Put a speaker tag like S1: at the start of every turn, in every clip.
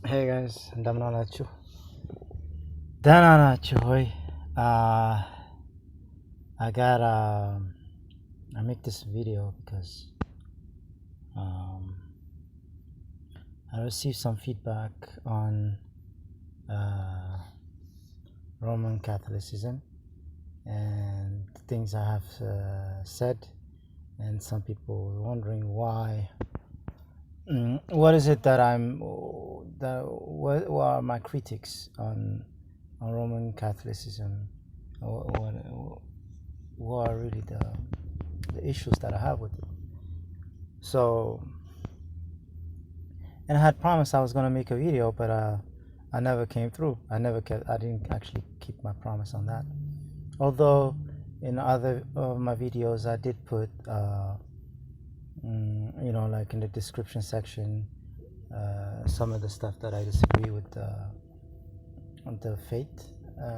S1: Hey guys, እንደምን አላችሁ? ደህና ናችሁ ሆይ? I got I make this video because um, I received some feedback on Roman Catholicism and things I have said, and some people were wondering why. What is it that what are my critics on Roman Catholicism? What are really the issues that I have with it? So, and I had promised I was going to make a video, but I never came through. I didn't actually keep my promise on that. Although in other of my videos I did put like in the description section, some of the stuff that I disagree with the faith,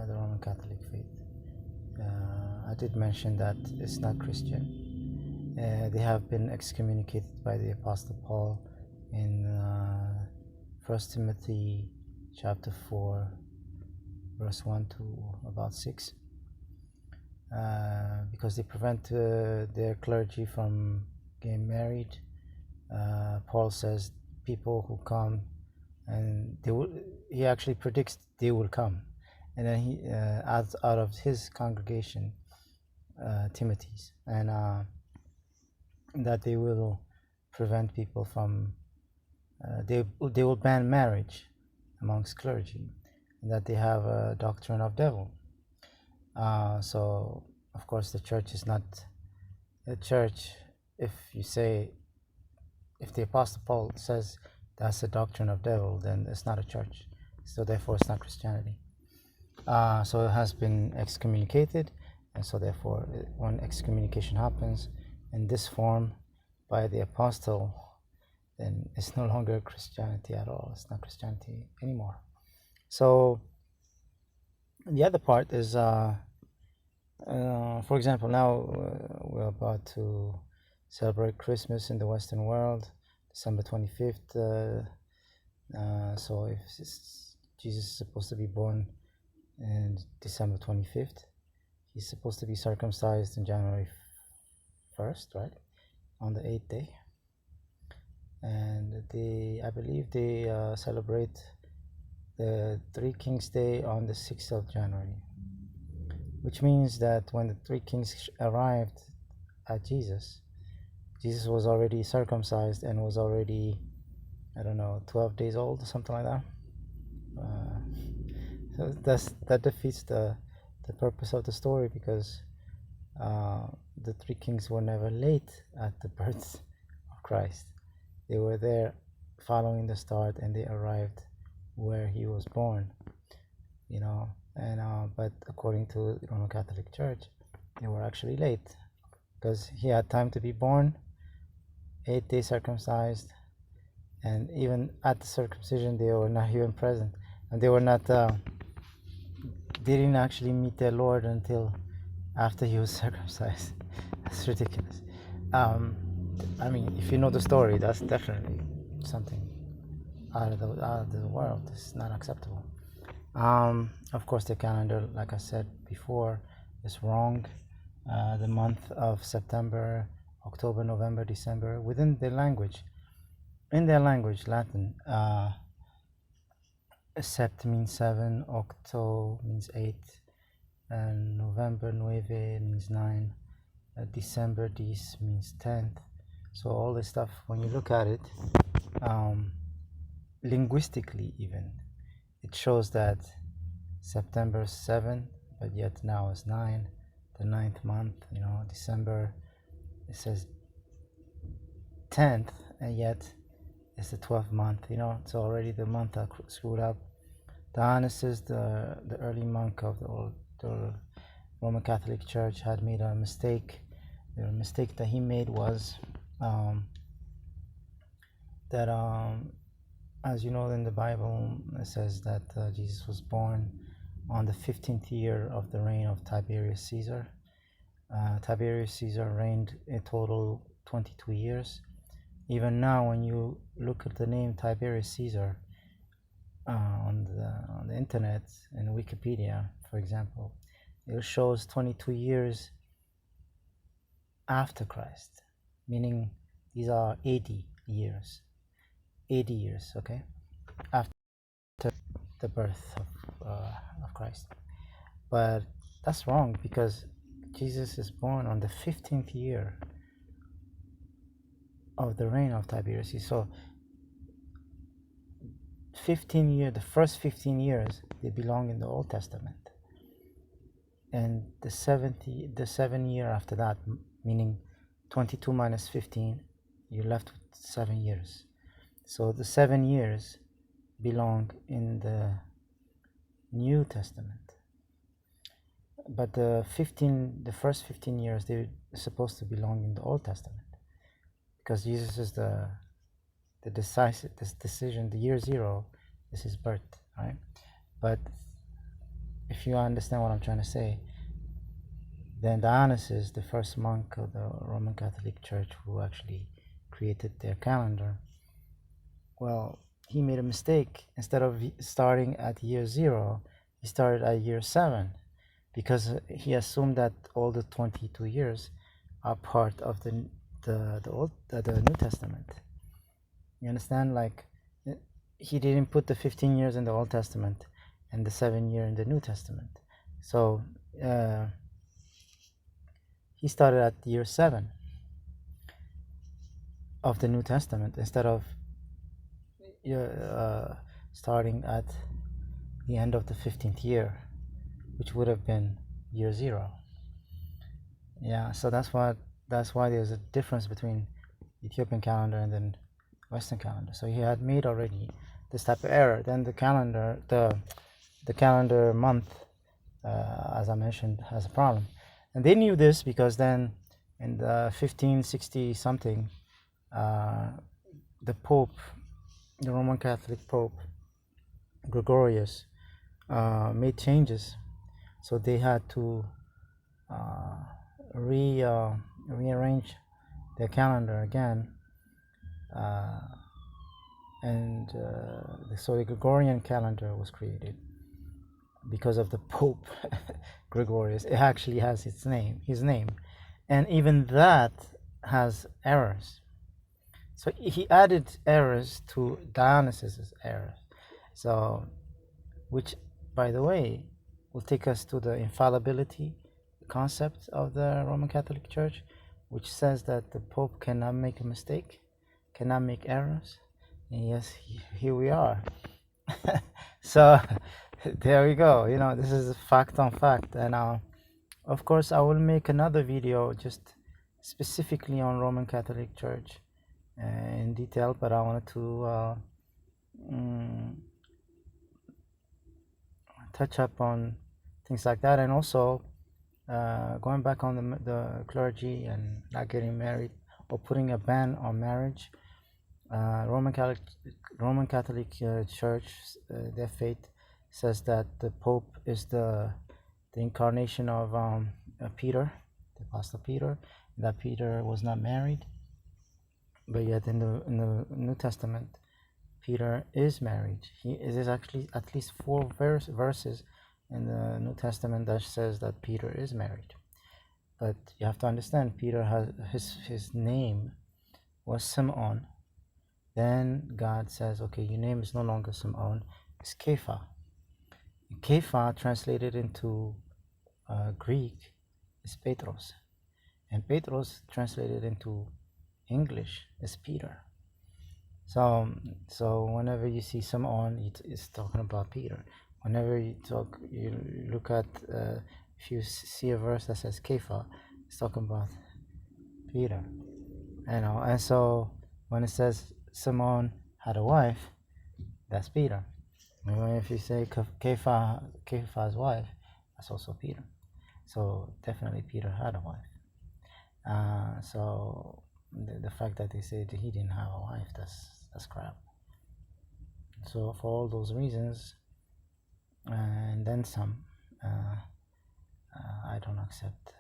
S1: the Roman Catholic faith. I did mention that it's not Christian. They have been excommunicated by the Apostle Paul in 1 Timothy chapter 4, verse 1 to about 6, because they prevent their clergy from getting married. Paul says people who come, and he actually predicts they will come, and then he adds out of his congregation Timothy's, and that they will prevent people from they will ban marriage amongst clergy, and that they have a doctrine of devil. So of course the church is not a church. If the Apostle Paul says that's a doctrine of devil, then it's not a church. So therefore it's not Christianity. So it has been excommunicated, and so therefore when excommunication happens in this form by the apostle, then it's no longer Christianity at all. It's not Christianity anymore. So the other part is, for example, now we're about to celebrate Christmas in the Western world, December 25th. So if Jesus is supposed to be born in December 25th, he's supposed to be circumcised in January 1st, right? On the 8th day. And I believe they celebrate the Three Kings Day on the 6th of January, which means that when the three kings arrived at Jesus was already circumcised and was already, 12 days old or something like that. So that defeats the purpose of the story, because the three kings were never late at the birth of Christ. They were there following the start, and they arrived where he was born, and but according to the Roman Catholic Church, they were actually late, because he had time to be born, 8 days circumcised, and even at the circumcision they were not even present, and they didn't actually meet their Lord until after he was circumcised. That's ridiculous. If you know the story, that's definitely something out of the world. It's not acceptable. Of course, the calendar, like I said before, is wrong. The month of September, October, November, December, within their language, in their language, Latin, Sept means 7, Octo means 8, and November, Nueve, means 9, December, Dis means 10th. So all this stuff, when you look at it, linguistically even, it shows that September is 7, but yet now is 9, the 9th month. December, it says 10th, and yet it's the 12th month. It's already the month I screwed up. Dionysius, the early monk of the Roman Catholic Church, had made a mistake. The mistake that he made was that as you know, in the Bible, it says that Jesus was born on the 15th year of the reign of Tiberius Caesar. Tiberius Caesar reigned a total 22 years. Even now, when you look at the name Tiberius Caesar, on the internet, in Wikipedia, for example, it shows 22 years after Christ, meaning these are 80 years. 80 years, okay, after the birth of Christ. But that's wrong, because Jesus is born on the 15th year of the reign of Tiberius. So 15 years, the first 15 years, they belong in the Old Testament. And the 7 year after that, meaning 22 minus 15, you're left with 7 years. So the 7 years belong in the New Testament. But the first 15 years, they're supposed to belong in the Old Testament, because Jesus is the decisive decision. The year 0 is his birth, right? But if you understand what I'm trying to say, then Dionysius, the first monk of the Roman Catholic Church, who actually created their calendar, well, he made a mistake. Instead of starting at year 0, he started at year 7, because he assumed that all the 22 years are part of the New Testament. You understand? Like, he didn't put the 15 years in the Old Testament and the 7 year in the New Testament. So he started at year 7 of the New Testament, instead of starting at the end of the 15th year, which would have been year 0. Yeah, so that's why there's a difference between Ethiopian calendar and then Western calendar. So he had made already this type of error. Then the calendar, the calendar month, as I mentioned, has a problem. And they knew this, because then in the 1560 something, the Pope, the Roman Catholic Pope Gregorius, made changes. So they had to rearrange their calendar again, so the Gregorian calendar was created because of the Pope Gregorius. It actually has his name, and even that has errors. So he added errors to Dionysius' errors. So, which, by the way, will take us to the infallibility concept of the Roman Catholic Church, which says that the Pope cannot make a mistake, cannot make errors. And yes, here we are. So there we go. You know, this is fact on fact. And of course, I will make another video just specifically on Roman Catholic Church in detail, but I wanted to touch up on things like that, and also going back on the clergy and not getting married, or putting a ban on marriage. Roman Catholic Church, their faith says that the Pope is the incarnation of Peter, the Apostle Peter, and that Peter was not married. But yet in the New Testament, Peter is married. There's actually at least 4 verses in the New Testament that says that Peter is married. But you have to understand, Peter has his name was Simeon. Then God says, okay, your name is no longer Simeon, it's Kepha. Kepha, translated into Greek, is Petros. And Petros, translated into English, is Peter. So whenever you see Simeon, it's talking about Peter. Whenever you look at, if you see a verse that says Kepha, it's talking about Peter. And so when it says Simeon had a wife, that's Peter. And if you say Kepha's wife, that's also Peter. So definitely Peter had a wife. So the fact that they said he didn't have a wife, that's crap. So for all those reasons, and then some, I don't accept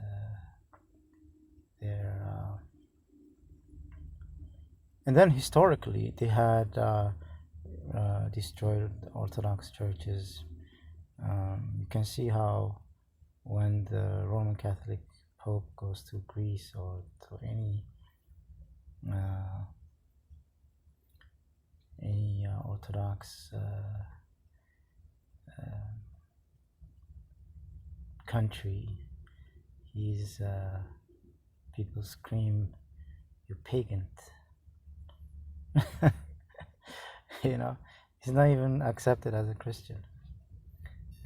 S1: their. And then historically, they had destroyed Orthodox churches. You can see how when the Roman Catholic Pope goes to Greece or to any Orthodox country, people scream, "You pagan!" He's not even accepted as a Christian.